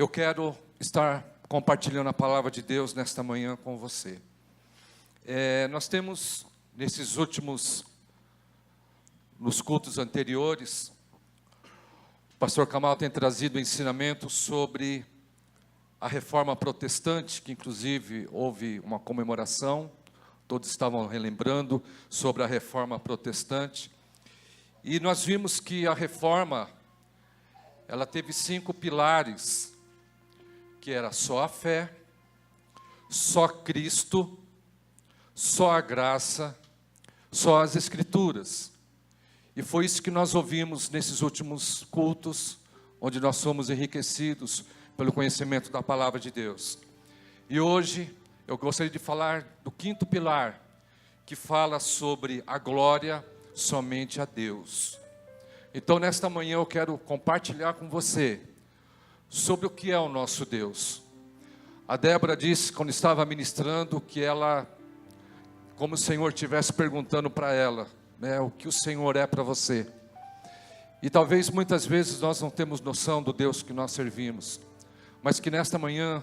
Eu quero estar compartilhando a palavra de Deus nesta manhã com você. Nós temos, nos cultos anteriores, o pastor Kamal tem trazido ensinamento sobre a reforma protestante, que inclusive houve uma comemoração, todos estavam relembrando sobre a reforma protestante. E nós vimos que a reforma, ela teve 5 pilares, que era só a fé, só Cristo, só a graça, só as Escrituras. E foi isso que nós ouvimos nesses últimos cultos, onde nós fomos enriquecidos pelo conhecimento da palavra de Deus. E hoje eu gostaria de falar do 5º pilar, que fala sobre a glória somente a Deus. Então nesta manhã eu quero compartilhar com você sobre o que é o nosso Deus. A Débora disse, quando estava ministrando, que ela, como o Senhor estivesse perguntando para ela, o que o Senhor é para você. E talvez muitas vezes nós não temos noção do Deus que nós servimos, mas que nesta manhã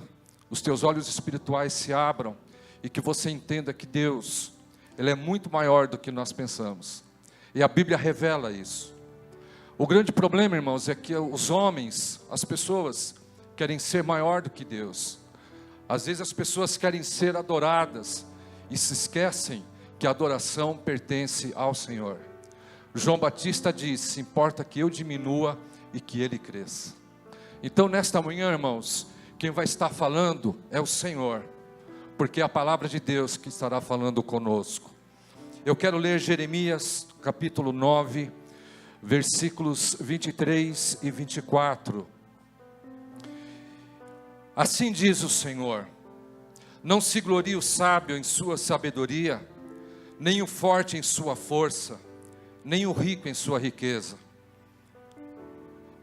os teus olhos espirituais se abram e que você entenda que Deus, Ele é muito maior do que nós pensamos. E a Bíblia revela isso. O grande problema, irmãos, é que os homens, as pessoas, querem ser maior do que Deus. Às vezes as pessoas querem ser adoradas e se esquecem que a adoração pertence ao Senhor. João Batista disse, importa que eu diminua e que Ele cresça. Então nesta manhã, irmãos, quem vai estar falando é o Senhor, porque é a palavra de Deus que estará falando conosco. Eu quero ler Jeremias capítulo 9, versículos 23 e 24. Assim diz o Senhor: não se glorie o sábio em sua sabedoria, nem o forte em sua força, nem o rico em sua riqueza.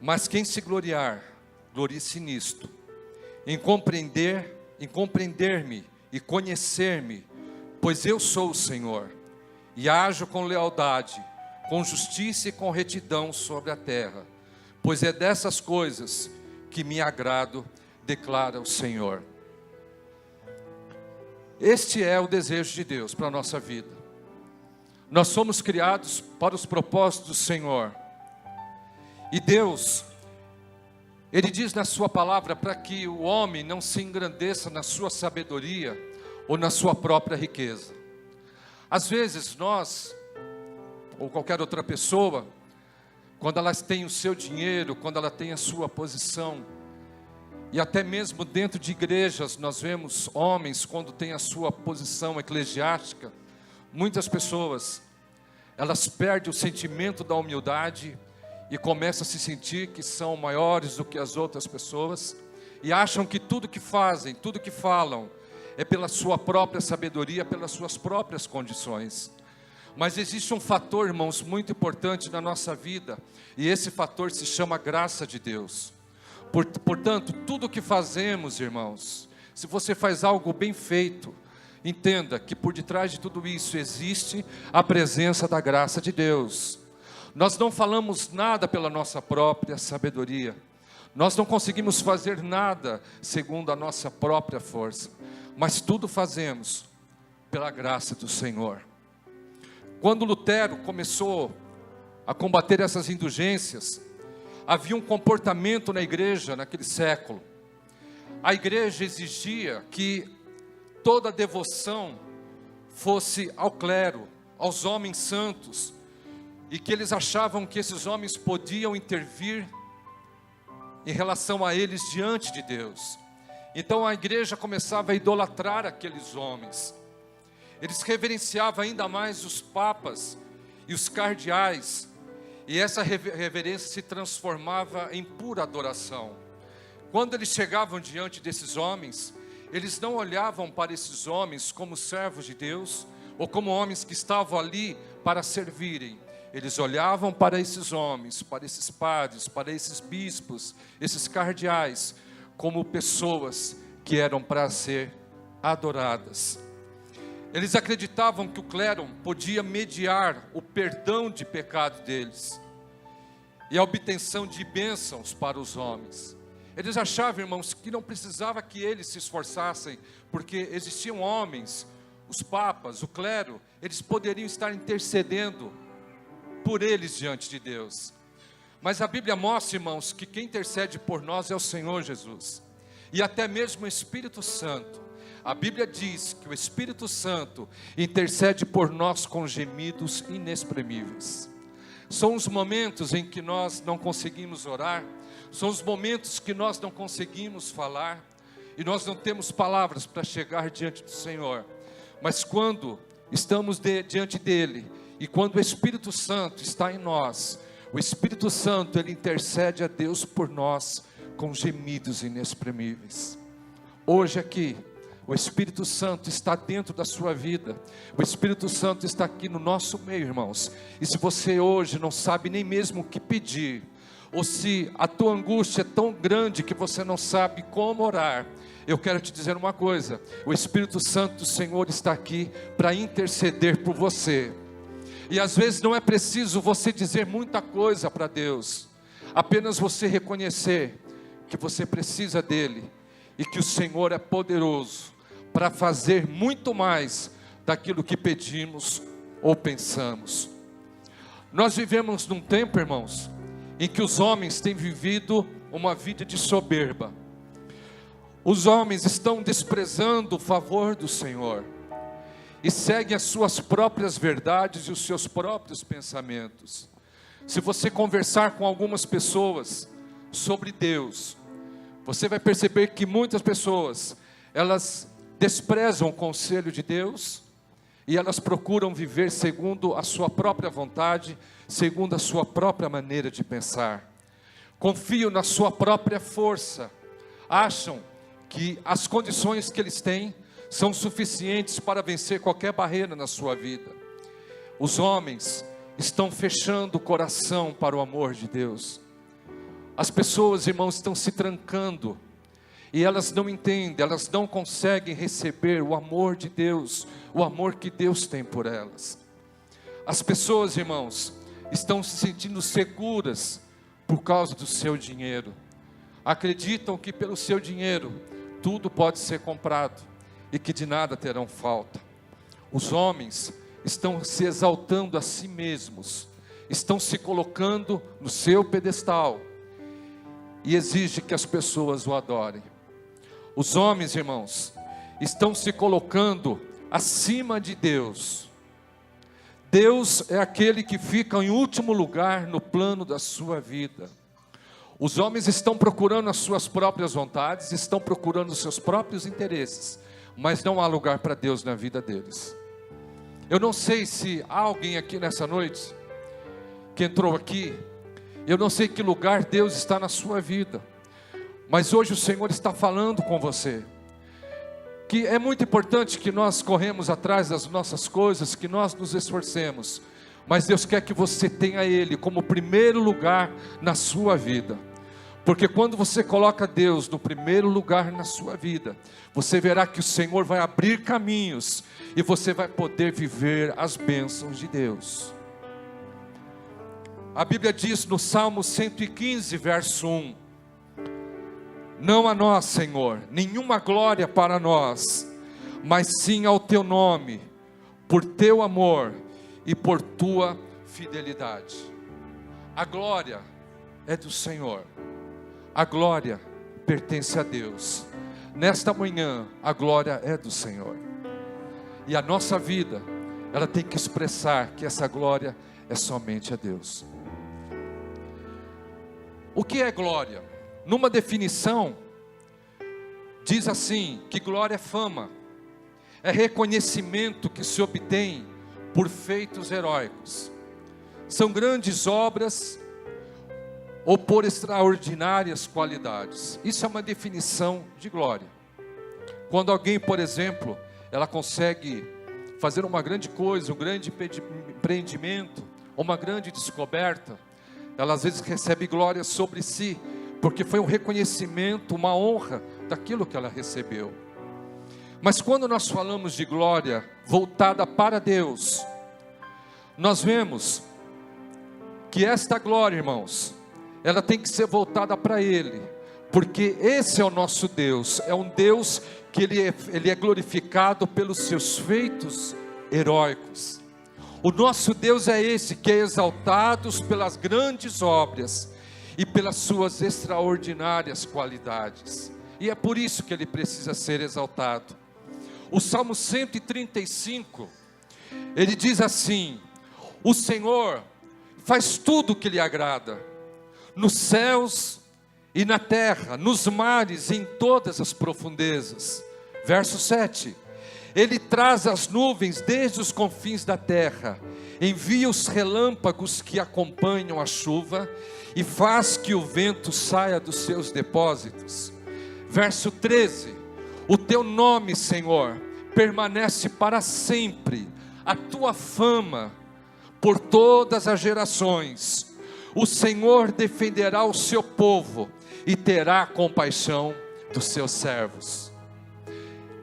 Mas quem se gloriar, glorie-se nisto, em compreender-me e conhecer-me, pois eu sou o Senhor, e ajo com lealdade, com justiça e com retidão sobre a terra, pois é dessas coisas que me agrado, declara o Senhor. Este é o desejo de Deus para a nossa vida. Nós somos criados para os propósitos do Senhor. E Deus, Ele diz na sua palavra para que o homem não se engrandeça na sua sabedoria ou na sua própria riqueza. Às vezes nós, ou qualquer outra pessoa, quando elas têm o seu dinheiro, quando ela tem a sua posição, e até mesmo dentro de igrejas nós vemos homens, quando tem a sua posição eclesiástica, muitas pessoas, elas perdem o sentimento da humildade e começam a se sentir que são maiores do que as outras pessoas, e acham que tudo que fazem, tudo que falam, é pela sua própria sabedoria, pelas suas próprias condições. Mas existe um fator, irmãos, muito importante na nossa vida, e esse fator se chama graça de Deus. Portanto, tudo que fazemos, irmãos, se você faz algo bem feito, entenda que por detrás de tudo isso existe a presença da graça de Deus. Nós não falamos nada pela nossa própria sabedoria, nós não conseguimos fazer nada segundo a nossa própria força, mas tudo fazemos pela graça do Senhor. Quando Lutero começou a combater essas indulgências, havia um comportamento na igreja naquele século. A igreja exigia que toda a devoção fosse ao clero, aos homens santos, e que eles achavam que esses homens podiam intervir em relação a eles diante de Deus. Então a igreja começava a idolatrar aqueles homens. Eles reverenciavam ainda mais os papas e os cardeais, e essa reverência se transformava em pura adoração. Quando eles chegavam diante desses homens, eles não olhavam para esses homens como servos de Deus, ou como homens que estavam ali para servirem. Eles olhavam para esses homens, para esses padres, para esses bispos, esses cardeais, como pessoas que eram para ser adoradas. Eles acreditavam que o clero podia mediar o perdão de pecado deles e a obtenção de bênçãos para os homens. Eles achavam, irmãos, que não precisava que eles se esforçassem, porque existiam homens, os papas, o clero, eles poderiam estar intercedendo por eles diante de Deus. Mas a Bíblia mostra, irmãos, que quem intercede por nós é o Senhor Jesus, e até mesmo o Espírito Santo. A Bíblia diz que o Espírito Santo intercede por nós com gemidos inexprimíveis. São os momentos em que nós não conseguimos orar, são os momentos que nós não conseguimos falar, e nós não temos palavras para chegar diante do Senhor. Mas quando estamos diante dEle, e quando o Espírito Santo está em nós, o Espírito Santo, Ele intercede a Deus por nós, com gemidos inexprimíveis. Hoje aqui, o Espírito Santo está dentro da sua vida, o Espírito Santo está aqui no nosso meio, irmãos. E se você hoje não sabe nem mesmo o que pedir, ou se a tua angústia é tão grande que você não sabe como orar, eu quero te dizer uma coisa: o Espírito Santo do Senhor está aqui para interceder por você. E às vezes não é preciso você dizer muita coisa para Deus, apenas você reconhecer que você precisa dEle, e que o Senhor é poderoso para fazer muito mais daquilo que pedimos ou pensamos. Nós vivemos num tempo, irmãos, em que os homens têm vivido uma vida de soberba. Os homens estão desprezando o favor do Senhor e seguem as suas próprias verdades e os seus próprios pensamentos. Se você conversar com algumas pessoas sobre Deus, você vai perceber que muitas pessoas, elas desprezam o conselho de Deus, e elas procuram viver segundo a sua própria vontade, segundo a sua própria maneira de pensar. Confiam na sua própria força, acham que as condições que eles têm são suficientes para vencer qualquer barreira na sua vida. Os homens estão fechando o coração para o amor de Deus. As pessoas, irmãos, estão se trancando, e elas não entendem, elas não conseguem receber o amor de Deus, o amor que Deus tem por elas. As pessoas, irmãos, estão se sentindo seguras por causa do seu dinheiro. Acreditam que pelo seu dinheiro tudo pode ser comprado e que de nada terão falta. Os homens estão se exaltando a si mesmos, estão se colocando no seu pedestal e exige que as pessoas o adorem. Os homens, irmãos, estão se colocando acima de Deus. Deus é aquele que fica em último lugar no plano da sua vida. Os homens estão procurando as suas próprias vontades, estão procurando os seus próprios interesses, mas não há lugar para Deus na vida deles. Eu não sei se há alguém aqui nessa noite que entrou aqui, eu não sei que lugar Deus está na sua vida, mas hoje o Senhor está falando com você, que é muito importante que nós corremos atrás das nossas coisas, que nós nos esforcemos, mas Deus quer que você tenha Ele como primeiro lugar na sua vida, porque quando você coloca Deus no primeiro lugar na sua vida, você verá que o Senhor vai abrir caminhos, e você vai poder viver as bênçãos de Deus. A Bíblia diz no Salmo 115, verso 1, não a nós, Senhor, nenhuma glória para nós, mas sim ao Teu nome, por Teu amor e por Tua fidelidade. A glória é do Senhor, a glória pertence a Deus. Nesta manhã, a glória é do Senhor, e a nossa vida, ela tem que expressar que essa glória é somente a Deus. O que é glória? Numa definição, diz assim, que glória é fama, é reconhecimento que se obtém por feitos heróicos, são grandes obras ou por extraordinárias qualidades. Isso é uma definição de glória. Quando alguém, por exemplo, ela consegue fazer uma grande coisa, um grande empreendimento, uma grande descoberta, ela às vezes recebe glória sobre si, porque foi um reconhecimento, uma honra daquilo que ela recebeu. Mas quando nós falamos de glória voltada para Deus, nós vemos que esta glória, irmãos, ela tem que ser voltada para Ele, porque esse é o nosso Deus, é um Deus que Ele é glorificado pelos seus feitos heróicos. O nosso Deus é esse, que é exaltado pelas grandes obras e pelas suas extraordinárias qualidades, e é por isso que Ele precisa ser exaltado. O Salmo 135, ele diz assim: o Senhor faz tudo o que lhe agrada, nos céus e na terra, nos mares e em todas as profundezas. Verso 7, Ele traz as nuvens desde os confins da terra, envia os relâmpagos que acompanham a chuva, e faz que o vento saia dos seus depósitos. Verso 13, o teu nome, Senhor, permanece para sempre, a tua fama por todas as gerações. O Senhor defenderá o seu povo e terá compaixão dos seus servos.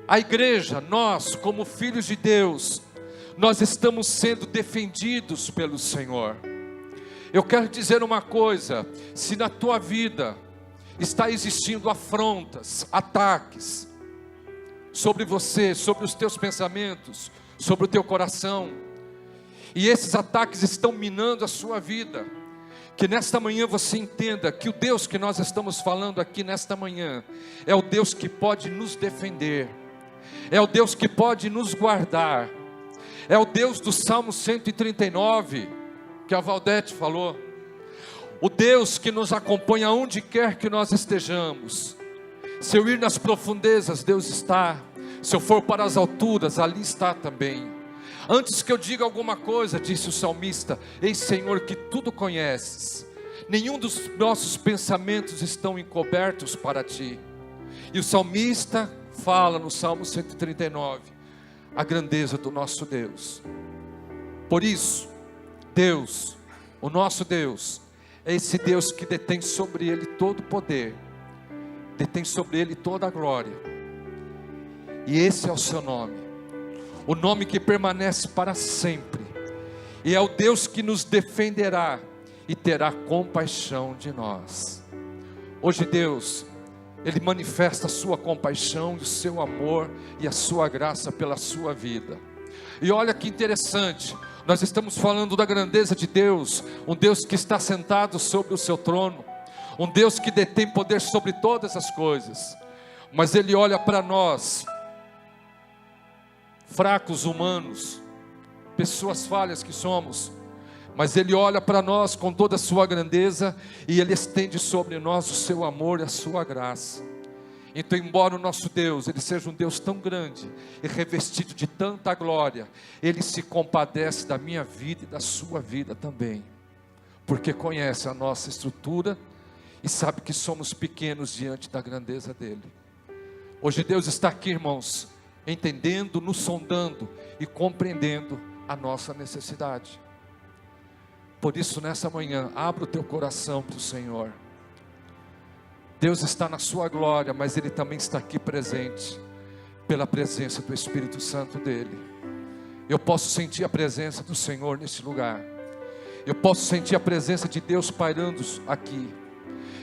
A igreja, nós como filhos de Deus, nós estamos sendo defendidos pelo Senhor. Eu quero dizer uma coisa: se na tua vida está existindo afrontas, ataques sobre você, sobre os teus pensamentos, sobre o teu coração, e esses ataques estão minando a sua vida, que nesta manhã você entenda que o Deus que nós estamos falando aqui nesta manhã é o Deus que pode nos defender, é o Deus que pode nos guardar, é o Deus do Salmo 139 que a Valdete falou, o Deus que nos acompanha onde quer que nós estejamos. Se eu ir nas profundezas, Deus está. Se eu for para as alturas, ali está também. Antes que eu diga alguma coisa, disse o salmista: ei Senhor, que tudo conheces, nenhum dos nossos pensamentos estão encobertos para ti. E o salmista fala no Salmo 139 a grandeza do nosso Deus. Por isso, Deus, o nosso Deus, é esse Deus que detém sobre Ele todo o poder, detém sobre Ele toda a glória, e esse é o seu nome, o nome que permanece para sempre, e é o Deus que nos defenderá e terá compaixão de nós. Hoje Deus, Ele manifesta a sua compaixão e o seu amor e a sua graça pela sua vida. E olha que interessante, nós estamos falando da grandeza de Deus, um Deus que está sentado sobre o seu trono, um Deus que detém poder sobre todas as coisas, mas Ele olha para nós, fracos humanos, pessoas falhas que somos, mas Ele olha para nós com toda a sua grandeza, e Ele estende sobre nós o seu amor e a sua graça. Então, embora o nosso Deus, Ele seja um Deus tão grande e revestido de tanta glória, Ele se compadece da minha vida e da sua vida também, porque conhece a nossa estrutura e sabe que somos pequenos diante da grandeza dEle. Hoje Deus está aqui, irmãos, entendendo, nos sondando e compreendendo a nossa necessidade. Por isso, nessa manhã, abra o teu coração para o Senhor. Deus está na sua glória, mas Ele também está aqui presente, pela presença do Espírito Santo dEle. Eu posso sentir a presença do Senhor nesse lugar, eu posso sentir a presença de Deus pairando aqui,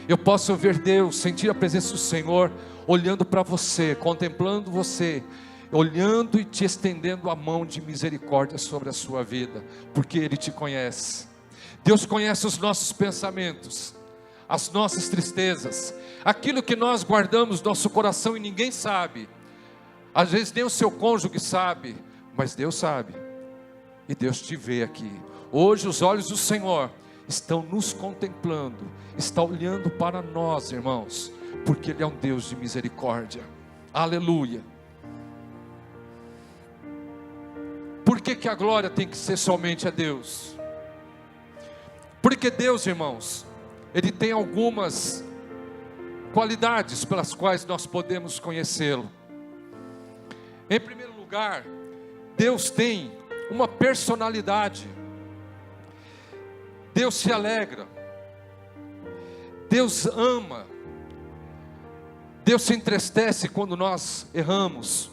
eu posso ver Deus, sentir a presença do Senhor, olhando para você, contemplando você, olhando e te estendendo a mão de misericórdia sobre a sua vida, porque Ele te conhece. Deus conhece os nossos pensamentos, as nossas tristezas, aquilo que nós guardamos no nosso coração e ninguém sabe, às vezes nem o seu cônjuge sabe, mas Deus sabe, e Deus te vê aqui. Hoje os olhos do Senhor estão nos contemplando, está olhando para nós, irmãos, porque Ele é um Deus de misericórdia. Aleluia. Por que a glória tem que ser somente a Deus? Porque Deus, irmãos, Ele tem algumas qualidades pelas quais nós podemos conhecê-lo. Em primeiro lugar, Deus tem uma personalidade. Deus se alegra, Deus ama, Deus se entristece quando nós erramos.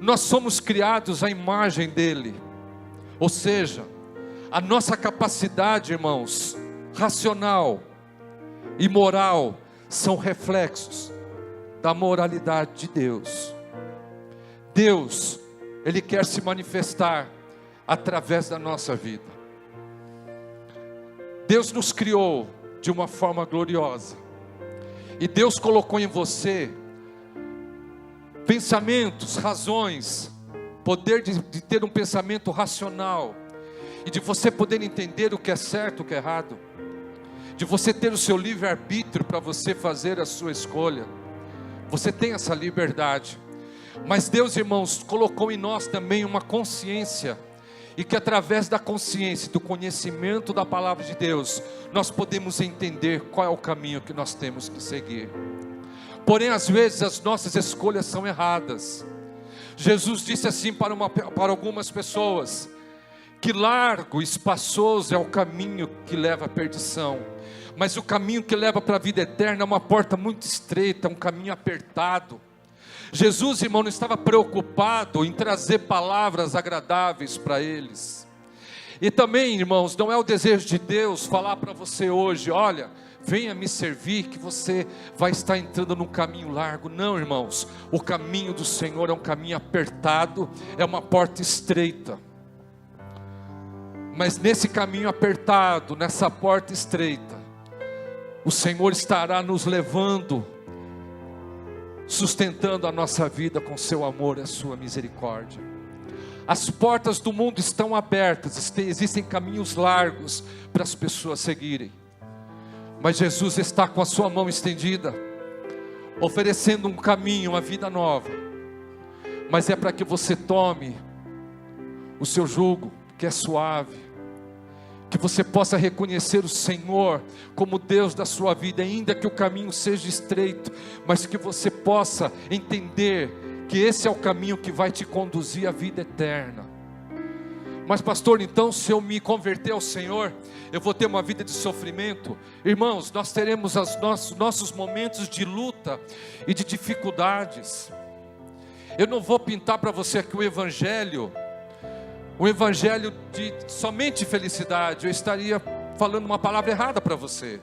Nós somos criados à imagem dEle, ou seja, a nossa capacidade, irmãos, racional e moral, são reflexos da moralidade de Deus. Deus, Ele quer se manifestar através da nossa vida. Deus nos criou de uma forma gloriosa. E Deus colocou em você pensamentos, razões, poder de ter um pensamento racional. E de você poder entender o que é certo e o que é errado. De você ter o seu livre-arbítrio para você fazer a sua escolha. Você tem essa liberdade. Mas Deus, irmãos, colocou em nós também uma consciência. E que através da consciência, do conhecimento da palavra de Deus, nós podemos entender qual é o caminho que nós temos que seguir. Porém, às vezes as nossas escolhas são erradas. Jesus disse assim para algumas pessoas, que largo, espaçoso é o caminho que leva à perdição, mas o caminho que leva para a vida eterna é uma porta muito estreita, um caminho apertado. Jesus, irmão, não estava preocupado em trazer palavras agradáveis para eles. E também, irmãos, não é o desejo de Deus falar para você hoje, olha, venha me servir que você vai estar entrando num caminho largo. Não, irmãos, o caminho do Senhor é um caminho apertado, é uma porta estreita. Mas nesse caminho apertado, nessa porta estreita, o Senhor estará nos levando, sustentando a nossa vida com seu amor e a sua misericórdia. As portas do mundo estão abertas, existem caminhos largos para as pessoas seguirem. Mas Jesus está com a sua mão estendida, oferecendo um caminho, uma vida nova. Mas é para que você tome o seu jugo, que é suave. Que você possa reconhecer o Senhor como Deus da sua vida, ainda que o caminho seja estreito, mas que você possa entender que esse é o caminho que vai te conduzir à vida eterna. Mas pastor, então se eu me converter ao Senhor, eu vou ter uma vida de sofrimento? Irmãos, nós teremos nossos momentos de luta e de dificuldades. Eu não vou pintar para você aqui o evangelho de somente felicidade. Eu estaria falando uma palavra errada para você.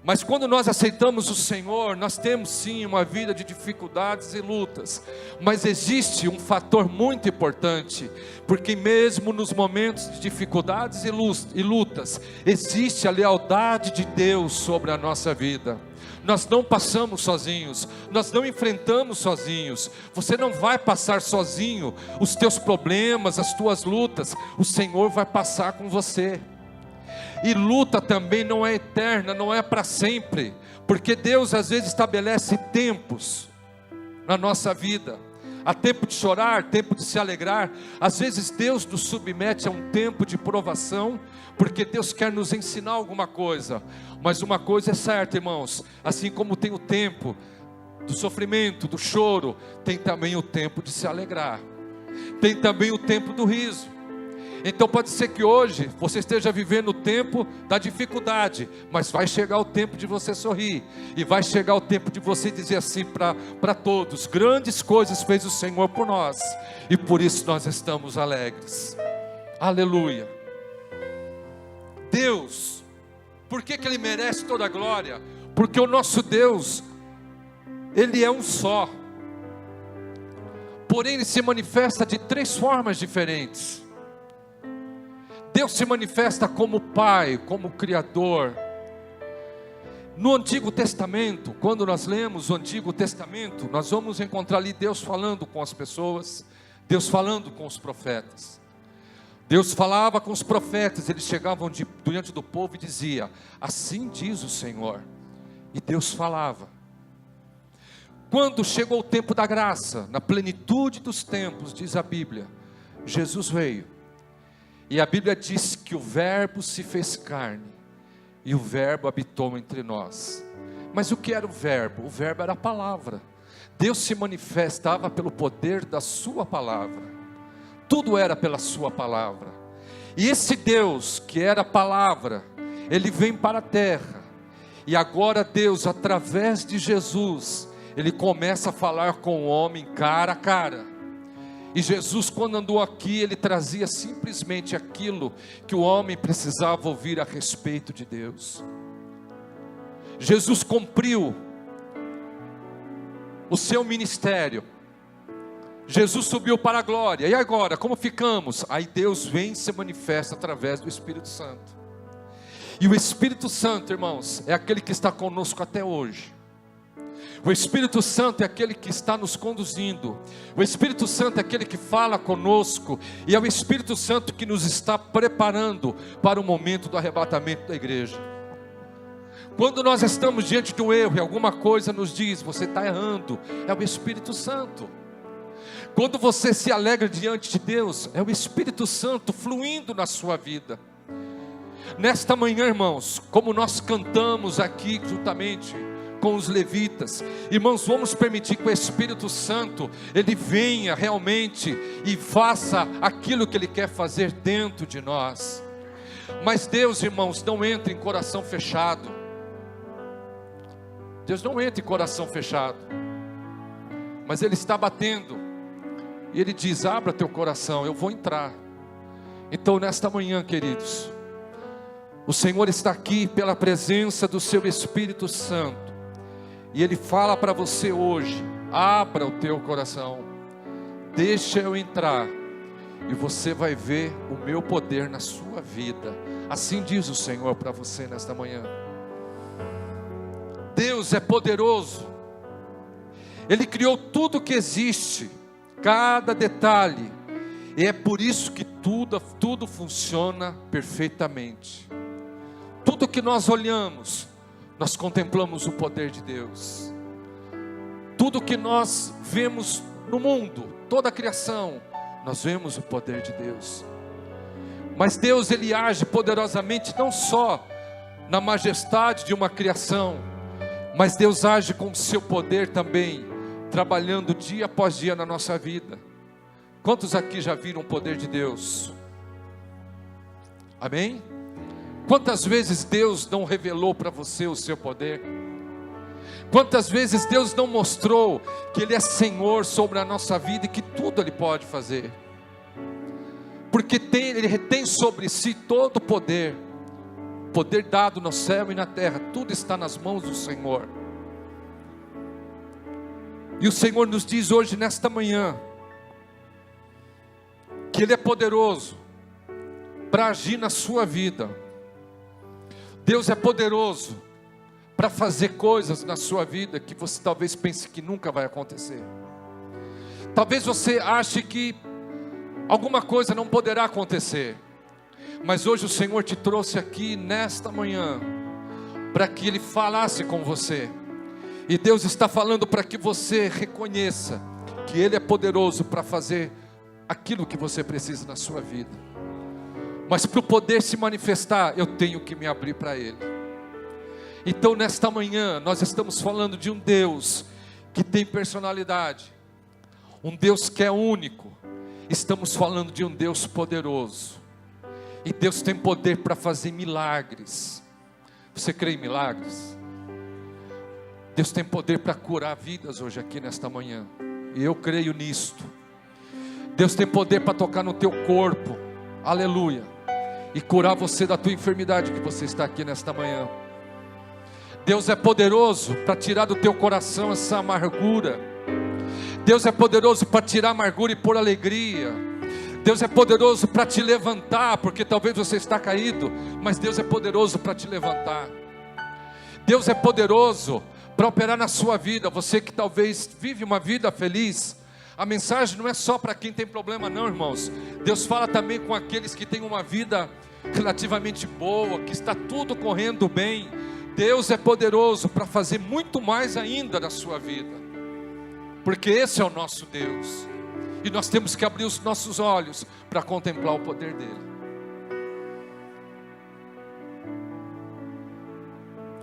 Mas quando nós aceitamos o Senhor, nós temos sim uma vida de dificuldades e lutas. Mas existe um fator muito importante, porque mesmo nos momentos de dificuldades e lutas, existe a lealdade de Deus sobre a nossa vida. Nós não passamos sozinhos, nós não enfrentamos sozinhos. Você não vai passar sozinho os teus problemas, as tuas lutas. O Senhor vai passar com você. E luta também não é eterna, não é para sempre, porque Deus às vezes estabelece tempos na nossa vida. Há tempo de chorar, tempo de se alegrar. Às vezes Deus nos submete a um tempo de provação, porque Deus quer nos ensinar alguma coisa. Mas uma coisa é certa, irmãos, assim como tem o tempo do sofrimento, do choro, tem também o tempo de se alegrar, tem também o tempo do riso. Então pode ser que hoje você esteja vivendo o tempo da dificuldade, mas vai chegar o tempo de você sorrir, e vai chegar o tempo de você dizer assim para todos: grandes coisas fez o Senhor por nós, e por isso nós estamos alegres. Aleluia. Deus, por que Ele merece toda a glória? Porque o nosso Deus, Ele é um só, porém Ele se manifesta de 3 formas diferentes. Deus se manifesta como Pai, como Criador. No Antigo Testamento, quando nós lemos o Antigo Testamento, nós vamos encontrar ali Deus falando com as pessoas, Deus falando com os profetas. Deus falava com os profetas, eles chegavam diante do povo e dizia: assim diz o Senhor. E Deus falava. Quando chegou o tempo da graça, na plenitude dos tempos, diz a Bíblia, Jesus veio. E a Bíblia diz que o verbo se fez carne, e o verbo habitou entre nós. Mas o que era o verbo? O verbo era a palavra. Deus se manifestava pelo poder da sua palavra. Tudo era pela sua palavra. E esse Deus que era a palavra, Ele vem para a terra. E agora Deus, através de Jesus, Ele começa a falar com o homem cara a cara. E Jesus, quando andou aqui, Ele trazia simplesmente aquilo que o homem precisava ouvir a respeito de Deus. Jesus cumpriu o seu ministério. Jesus subiu para a glória. E agora, como ficamos? Aí Deus vem e se manifesta através do Espírito Santo. E o Espírito Santo, irmãos, é aquele que está conosco até hoje. O Espírito Santo é aquele que está nos conduzindo. O Espírito Santo é aquele que fala conosco. E é o Espírito Santo que nos está preparando para o momento do arrebatamento da igreja. Quando nós estamos diante do erro e alguma coisa nos diz, você está errando, é o Espírito Santo. Quando você se alegra diante de Deus, é o Espírito Santo fluindo na sua vida. Nesta manhã, irmãos, como nós cantamos aqui juntamente com os levitas, irmãos, vamos permitir que o Espírito Santo, ele venha realmente e faça aquilo que ele quer fazer dentro de nós. Mas Deus, irmãos, não entra em coração fechado. Deus não entra em coração fechado, mas Ele está batendo, e Ele diz: abra teu coração, eu vou entrar. Então nesta manhã, queridos, o Senhor está aqui pela presença do seu Espírito Santo, e Ele fala para você hoje: abra o teu coração, deixa eu entrar, e você vai ver o meu poder na sua vida. Assim diz o Senhor para você nesta manhã. Deus é poderoso. Ele criou tudo que existe, cada detalhe, e é por isso que tudo funciona perfeitamente. Tudo que nós olhamos, nós contemplamos o poder de Deus. Tudo que nós vemos no mundo, toda a criação, nós vemos o poder de Deus. Mas Deus, Ele age poderosamente não só na majestade de uma criação, mas Deus age com o seu poder também, trabalhando dia após dia na nossa vida. Quantos aqui já viram o poder de Deus? Amém? Quantas vezes Deus não revelou para você o seu poder? Quantas vezes Deus não mostrou que Ele é Senhor sobre a nossa vida e que tudo Ele pode fazer? Porque Ele tem sobre si todo o poder dado no céu e na terra, tudo está nas mãos do Senhor. E o Senhor nos diz hoje, nesta manhã, que Ele é poderoso para agir na sua vida. Deus é poderoso para fazer coisas na sua vida que você talvez pense que nunca vai acontecer. Talvez você ache que alguma coisa não poderá acontecer. Mas hoje o Senhor te trouxe aqui nesta manhã para que Ele falasse com você. E Deus está falando para que você reconheça que Ele é poderoso para fazer aquilo que você precisa na sua vida. Mas para o poder se manifestar, eu tenho que me abrir para Ele. Então nesta manhã nós estamos falando de um Deus que tem personalidade, um Deus que é único. Estamos falando de um Deus poderoso. E Deus tem poder para fazer milagres. Você crê em milagres? Deus tem poder para curar vidas hoje aqui nesta manhã. E eu creio nisto. Deus tem poder para tocar no teu corpo. Aleluia. E curar você da tua enfermidade que você está aqui nesta manhã. Deus é poderoso para tirar do teu coração essa amargura. Deus é poderoso para tirar a amargura e pôr alegria. Deus é poderoso para te levantar, porque talvez você está caído, mas Deus é poderoso para te levantar. Deus é poderoso para operar na sua vida. Você que talvez vive uma vida feliz, a mensagem não é só para quem tem problema não, irmãos. Deus fala também com aqueles que têm uma vida relativamente boa, que está tudo correndo bem. Deus é poderoso para fazer muito mais ainda na sua vida, porque esse é o nosso Deus. E nós temos que abrir os nossos olhos para contemplar o poder dele.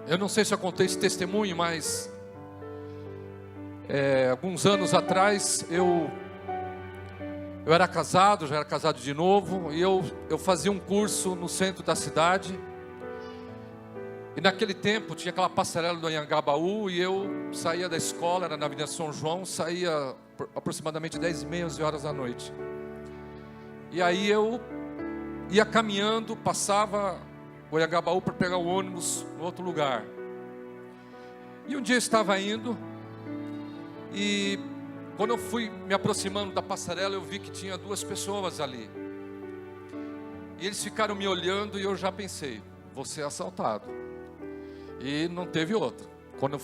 Eu não sei se eu contei esse testemunho, mas alguns anos atrás eu era casado, já era casado de novo, e eu fazia um curso no centro da cidade. E naquele tempo tinha aquela passarela do Anhangabaú, e eu saía da escola, era na Avenida São João, saía aproximadamente 10h30, 11 horas da noite. E aí eu ia caminhando, passava o Anhangabaú para pegar o ônibus em outro lugar. E um dia eu estava indo, e quando eu fui me aproximando da passarela, eu vi que tinha 2 pessoas ali. E eles ficaram me olhando e eu já pensei, vou ser assaltado. E não teve outra. Quando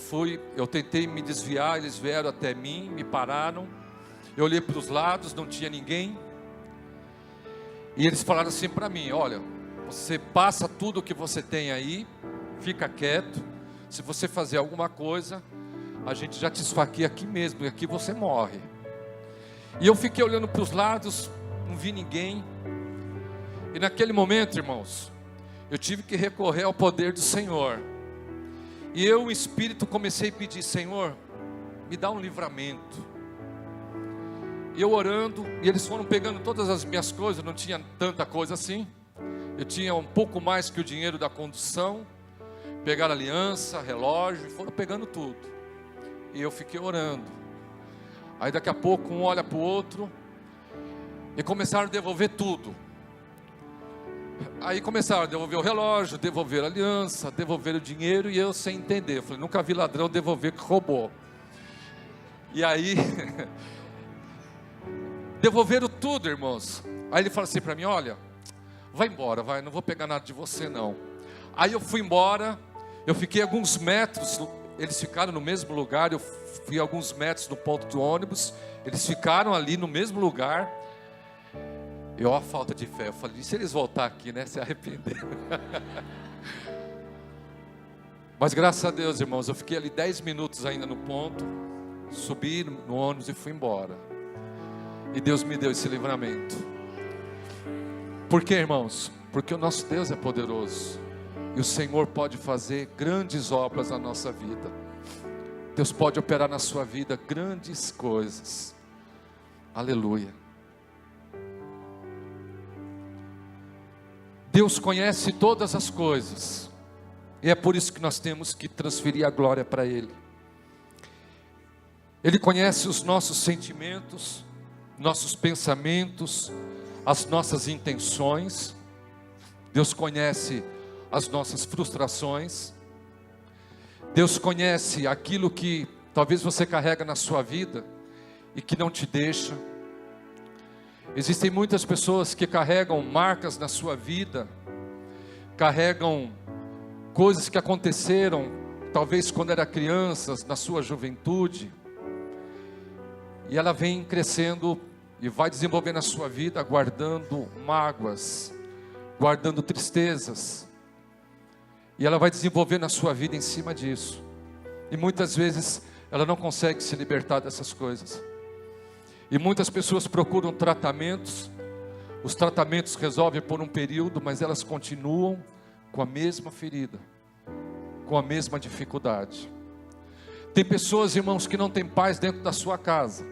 eu tentei me desviar, eles vieram até mim, me pararam. Eu olhei para os lados, não tinha ninguém. E eles falaram assim para mim, olha, você passa tudo o que você tem aí, fica quieto. Se você fazer alguma coisa, a gente já te esfaqueia aqui mesmo, e aqui você morre. E eu fiquei olhando para os lados, não vi ninguém. E naquele momento, irmãos, eu tive que recorrer ao poder do Senhor. E eu, o Espírito, comecei a pedir, Senhor, me dá um livramento. E eu orando, e eles foram pegando todas as minhas coisas, não tinha tanta coisa assim. Eu tinha um pouco mais que o dinheiro da condução. Pegaram aliança, relógio, e foram pegando tudo. E eu fiquei orando. Aí daqui a pouco um olha para o outro, e começaram a devolver tudo. Aí começaram a devolver o relógio, devolver a aliança, devolver o dinheiro, e eu sem entender. Eu falei, nunca vi ladrão devolver que roubou. E aí, devolveram tudo, irmãos. Aí ele falou assim para mim, olha, vai embora, vai, não vou pegar nada de você não. Aí eu fui embora, eu fiquei alguns metros, eles ficaram no mesmo lugar, eu fui alguns metros do ponto de ônibus, eles ficaram ali no mesmo lugar. Eu, a falta de fé, eu falei, e se eles voltar aqui, né, se arrepender? Mas graças a Deus, irmãos, eu fiquei ali 10 minutos ainda no ponto, subi no ônibus e fui embora. E Deus me deu esse livramento. Por quê, irmãos? Porque o nosso Deus é poderoso. E o Senhor pode fazer grandes obras na nossa vida. Deus pode operar na sua vida grandes coisas. Aleluia. Deus conhece todas as coisas. E é por isso que nós temos que transferir a glória para Ele. Ele conhece os nossos sentimentos, nossos pensamentos, as nossas intenções. Deus conhece as nossas frustrações. Deus conhece aquilo que talvez você carrega na sua vida e que não te deixa. Existem muitas pessoas que carregam marcas na sua vida, carregam coisas que aconteceram, talvez quando era criança, na sua juventude, e ela vem crescendo e vai desenvolvendo a sua vida, guardando mágoas, guardando tristezas, e ela vai desenvolvendo a sua vida em cima disso, e muitas vezes ela não consegue se libertar dessas coisas. E muitas pessoas procuram tratamentos, os tratamentos resolvem por um período, mas elas continuam com a mesma ferida, com a mesma dificuldade. Tem pessoas, irmãos, que não têm paz dentro da sua casa.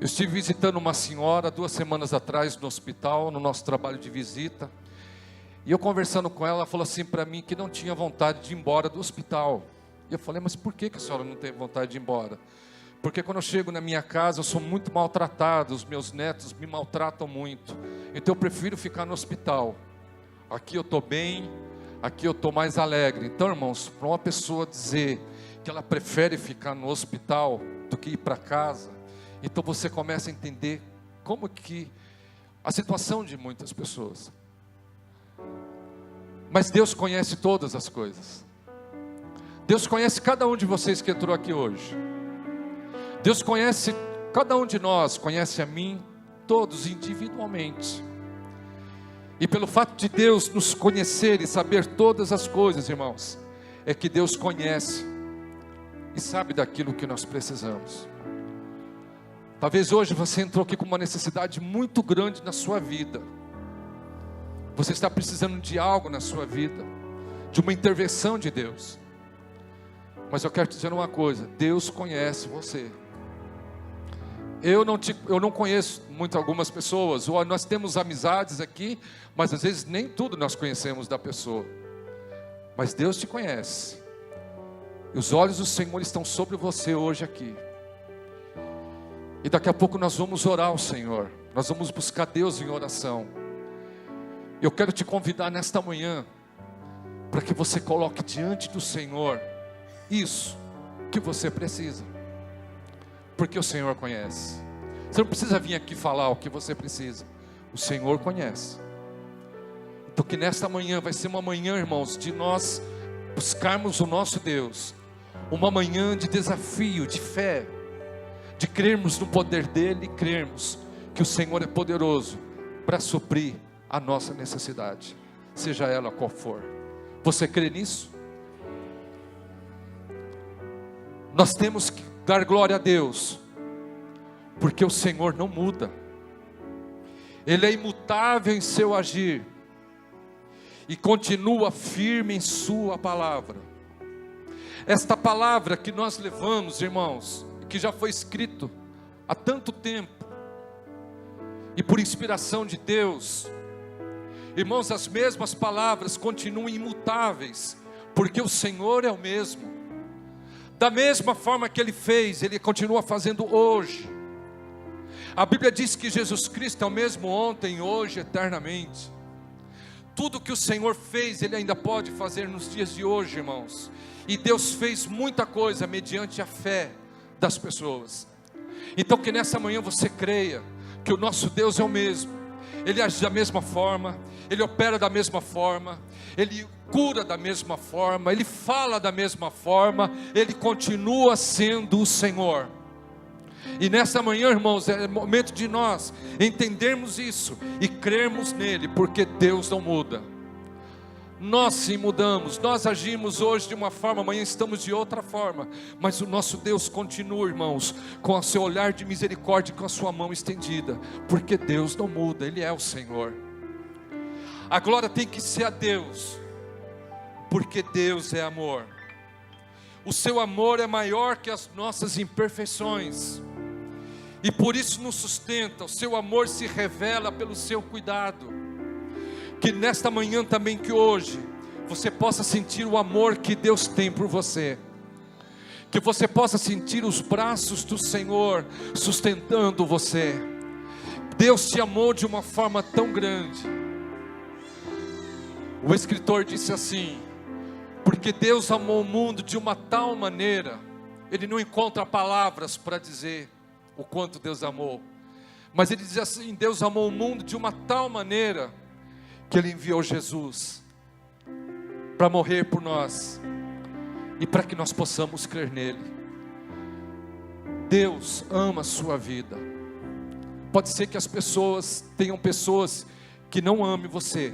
Eu estive visitando uma senhora 2 semanas atrás no hospital, no nosso trabalho de visita, e eu conversando com ela, ela falou assim para mim que não tinha vontade de ir embora do hospital. E eu falei, mas por que a senhora não tem vontade de ir embora? Porque quando eu chego na minha casa, eu sou muito maltratado, os meus netos me maltratam muito, então eu prefiro ficar no hospital. Aqui eu estou bem, aqui eu estou mais alegre. Então, irmãos, para uma pessoa dizer que ela prefere ficar no hospital do que ir para casa, então você começa a entender como que a situação de muitas pessoas. Mas Deus conhece todas as coisas. Deus conhece cada um de vocês que entrou aqui hoje. Deus conhece cada um de nós, conhece a mim, todos individualmente. E pelo fato de Deus nos conhecer e saber todas as coisas, irmãos, é que Deus conhece e sabe daquilo que nós precisamos. Talvez hoje você entrou aqui com uma necessidade muito grande na sua vida. Você está precisando de algo na sua vida, de uma intervenção de Deus. Mas eu quero te dizer uma coisa, Deus conhece você. Eu não conheço muito algumas pessoas, ou nós temos amizades aqui, mas às vezes nem tudo nós conhecemos da pessoa. Mas Deus te conhece. E os olhos do Senhor estão sobre você hoje aqui. E daqui a pouco nós vamos orar ao Senhor. Nós vamos buscar Deus em oração. Eu quero te convidar nesta manhã, para que você coloque diante do Senhor isso que você precisa, porque o Senhor conhece. Você não precisa vir aqui falar o que você precisa, o Senhor conhece. Então que nesta manhã vai ser uma manhã, irmãos, de nós buscarmos o nosso Deus, uma manhã de desafio, de fé, de crermos no poder dEle, e crermos que o Senhor é poderoso para suprir a nossa necessidade, seja ela qual for. Você crê nisso? Nós temos que dar glória a Deus, porque o Senhor não muda, Ele é imutável em seu agir, e continua firme em sua palavra. Esta palavra que nós levamos, irmãos, que já foi escrito há tanto tempo, e por inspiração de Deus, irmãos, as mesmas palavras continuam imutáveis, porque o Senhor é o mesmo. Da mesma forma que Ele fez, Ele continua fazendo hoje. A Bíblia diz que Jesus Cristo é o mesmo ontem, hoje, eternamente. Tudo que o Senhor fez, Ele ainda pode fazer nos dias de hoje, irmãos. E Deus fez muita coisa mediante a fé das pessoas. Então que nessa manhã você creia que o nosso Deus é o mesmo. Ele age da mesma forma, Ele opera da mesma forma, Ele cura da mesma forma, Ele fala da mesma forma, Ele continua sendo o Senhor. E nessa manhã, irmãos, é momento de nós entendermos isso e crermos nele, porque Deus não muda. Nós sim mudamos, nós agimos hoje de uma forma, amanhã estamos de outra forma, mas o nosso Deus continua, irmãos, com o seu olhar de misericórdia, com a sua mão estendida, porque Deus não muda, Ele é o Senhor. A glória tem que ser a Deus, porque Deus é amor. O seu amor é maior que as nossas imperfeições, e por isso nos sustenta. O seu amor se revela pelo seu cuidado. Que nesta manhã também, que hoje, você possa sentir o amor que Deus tem por você. Que você possa sentir os braços do Senhor sustentando você. Deus te amou de uma forma tão grande. O escritor disse assim: porque Deus amou o mundo de uma tal maneira. Ele não encontra palavras para dizer o quanto Deus amou. Mas ele diz assim: Deus amou o mundo de uma tal maneira que Ele enviou Jesus para morrer por nós e para que nós possamos crer nele. Deus ama a sua vida. Pode ser que as pessoas tenham pessoas que não amem você,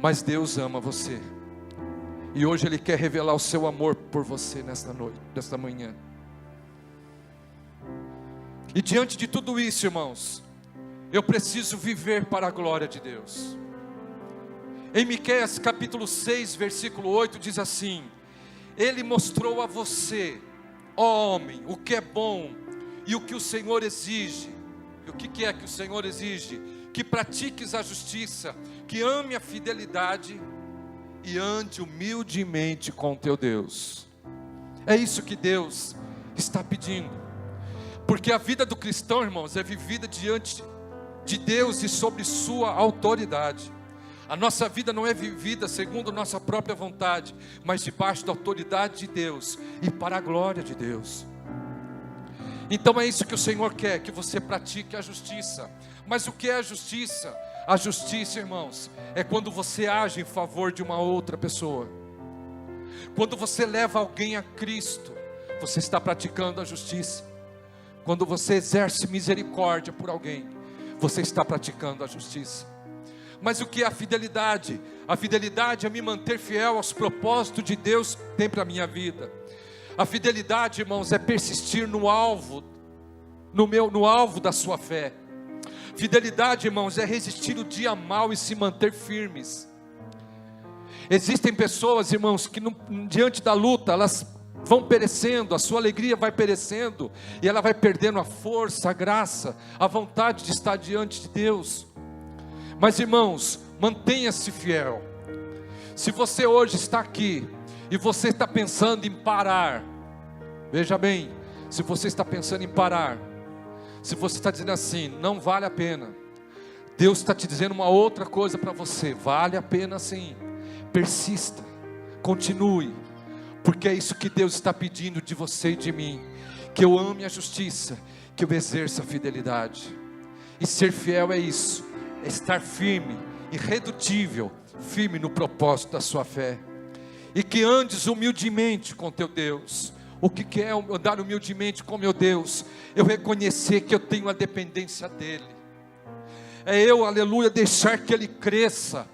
mas Deus ama você. E hoje Ele quer revelar o seu amor por você nesta noite, nesta manhã. E diante de tudo isso, irmãos, eu preciso viver para a glória de Deus. Em Miqueias capítulo 6, versículo 8 diz assim: Ele mostrou a você, ó homem, o que é bom e o que o Senhor exige. E o que é que o Senhor exige? Que pratiques a justiça, que ame a fidelidade e ande humildemente com teu Deus. É isso que Deus está pedindo. Porque a vida do cristão, irmãos, é vivida diante de Deus e sobre sua autoridade. A nossa vida não é vivida segundo nossa própria vontade, mas debaixo da autoridade de Deus e para a glória de Deus. Então é isso que o Senhor quer, que você pratique a justiça. Mas o que é a justiça? A justiça, irmãos, é quando você age em favor de uma outra pessoa. Quando você leva alguém a Cristo, você está praticando a justiça. Quando você exerce misericórdia por alguém, você está praticando a justiça. Mas o que é a fidelidade? A fidelidade é me manter fiel aos propósitos de Deus que tem para a minha vida. A fidelidade, irmãos, é persistir no alvo, no alvo da sua fé. Fidelidade, irmãos, é resistir o dia mau e se manter firmes. Existem pessoas, irmãos, que diante da luta, elas vão perecendo, a sua alegria vai perecendo, e ela vai perdendo a força, a graça, a vontade de estar diante de Deus. Mas, irmãos, mantenha-se fiel. Se você hoje está aqui e você está pensando em parar, veja bem, se você está pensando em parar, se você está dizendo assim, não vale a pena, Deus está te dizendo uma outra coisa para você: vale a pena sim. Persista, continue, Porque é isso que Deus está pedindo de você e de mim, que eu ame a justiça, que eu exerça a fidelidade. E ser fiel é isso, é estar firme, irredutível, firme no propósito da sua fé. E que andes humildemente com teu Deus. O que é andar humildemente com meu Deus? Eu reconhecer que eu tenho a dependência dEle. É eu, aleluia, deixar que Ele cresça.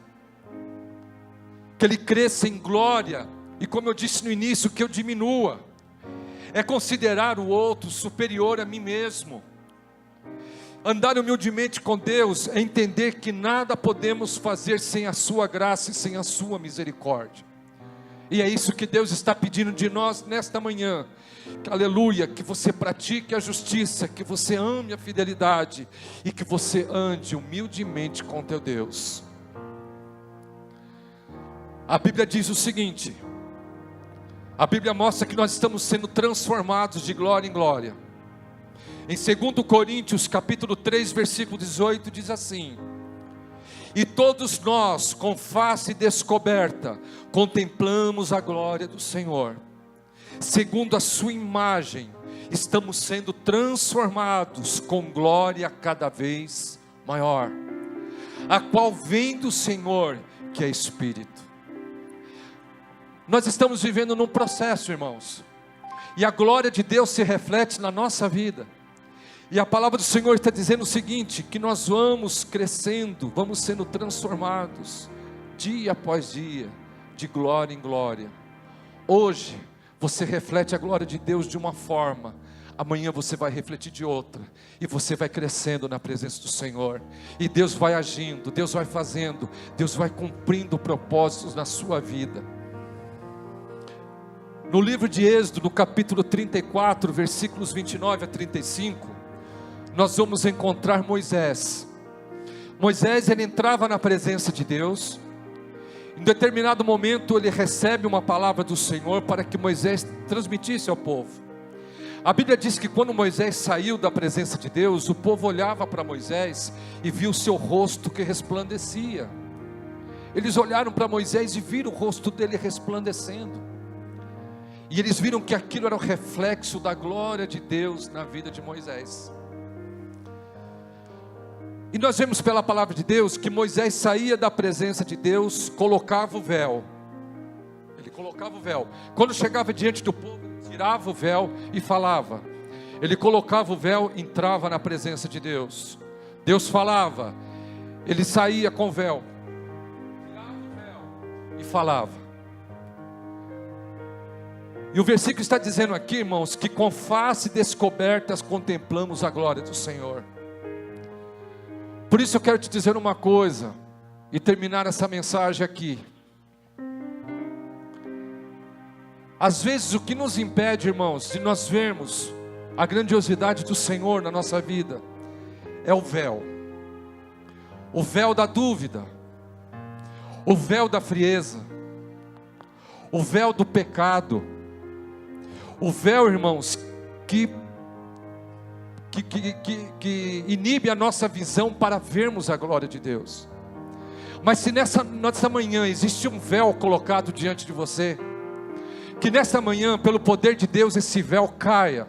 Que Ele cresça em glória. E como eu disse no início, que eu diminua. É considerar o outro superior a mim mesmo. Andar humildemente com Deus é entender que nada podemos fazer sem a sua graça e sem a sua misericórdia. E é isso que Deus está pedindo de nós nesta manhã. Aleluia, que você pratique a justiça, que você ame a fidelidade e que você ande humildemente com teu Deus. A Bíblia diz o seguinte: a Bíblia mostra que nós estamos sendo transformados de glória em glória. Em 2 Coríntios capítulo 3 versículo 18 diz assim: e todos nós, com face descoberta, contemplamos a glória do Senhor. Segundo a sua imagem, estamos sendo transformados com glória cada vez maior, a qual vem do Senhor, que é Espírito. Nós estamos vivendo num processo, irmãos, e a glória de Deus se reflete na nossa vida. E a palavra do Senhor está dizendo o seguinte: que nós vamos crescendo, vamos sendo transformados, dia após dia, de glória em glória. Hoje, você reflete a glória de Deus de uma forma, amanhã você vai refletir de outra, e você vai crescendo na presença do Senhor, e Deus vai agindo, Deus vai fazendo, Deus vai cumprindo propósitos na sua vida. No livro de Êxodo, no capítulo 34, versículos 29 a 35, nós vamos encontrar Moisés. Moisés, ele entrava na presença de Deus. Em determinado momento ele recebe uma palavra do Senhor para que Moisés transmitisse ao povo. A Bíblia diz que quando Moisés saiu da presença de Deus, o povo olhava para Moisés e viu o seu rosto que resplandecia. Eles olharam para Moisés e viram o rosto dele resplandecendo. E eles viram que aquilo era o reflexo da glória de Deus na vida de Moisés. E nós vemos pela palavra de Deus que Moisés saía da presença de Deus, colocava o véu. Ele colocava o véu. Quando chegava diante do povo, ele tirava o véu e falava. Ele colocava o véu, entrava na presença de Deus. Deus falava, ele saía com o véu, tirava o véu e falava. E o versículo está dizendo aqui, irmãos, que com face descobertas contemplamos a glória do Senhor. Por isso eu quero te dizer uma coisa, e terminar essa mensagem aqui. Às vezes o que nos impede, irmãos, de nós vermos a grandiosidade do Senhor na nossa vida, é o véu. O véu da dúvida, o véu da frieza, o véu do pecado, o véu, irmãos, que inibe a nossa visão para vermos a glória de Deus. Mas se nessa manhã existe um véu colocado diante de você, que nessa manhã, pelo poder de Deus, esse véu caia,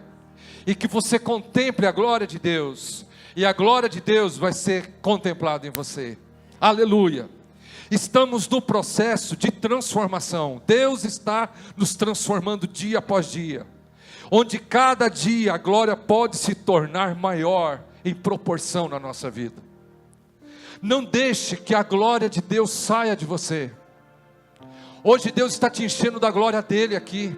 e que você contemple a glória de Deus, e a glória de Deus vai ser contemplada em você. Aleluia. Estamos no processo de transformação. Deus está nos transformando dia após dia, onde cada dia a glória pode se tornar maior em proporção na nossa vida. Não deixe que a glória de Deus saia de você. Hoje Deus está te enchendo da glória dele aqui.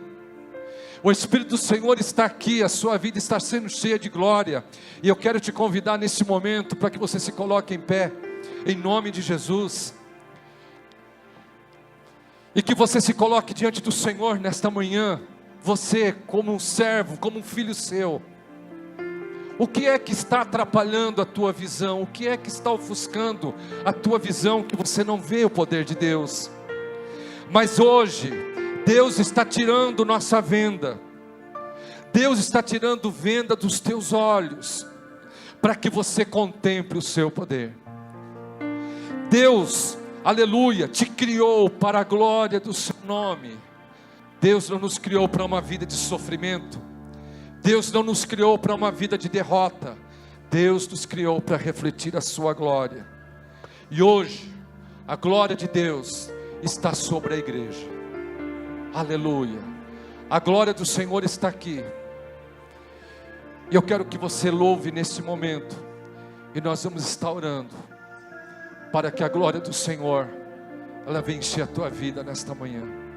O Espírito do Senhor está aqui, a sua vida está sendo cheia de glória. E eu quero te convidar nesse momento para que você se coloque em pé, em nome de Jesus. E que você se coloque diante do Senhor nesta manhã. Você como um servo, como um filho seu. O que é que está atrapalhando a tua visão? O que é que está ofuscando a tua visão, que você não vê o poder de Deus? Mas hoje, Deus está tirando nossa venda. Deus está tirando venda dos teus olhos, para que você contemple o seu poder. Deus, aleluia, te criou para a glória do seu nome. Deus não nos criou para uma vida de sofrimento. Deus não nos criou para uma vida de derrota. Deus nos criou para refletir a sua glória. E hoje, a glória de Deus está sobre a igreja. Aleluia. A glória do Senhor está aqui. E eu quero que você louve nesse momento. E nós vamos estar orando para que a glória do Senhor, ela venha encher a tua vida nesta manhã.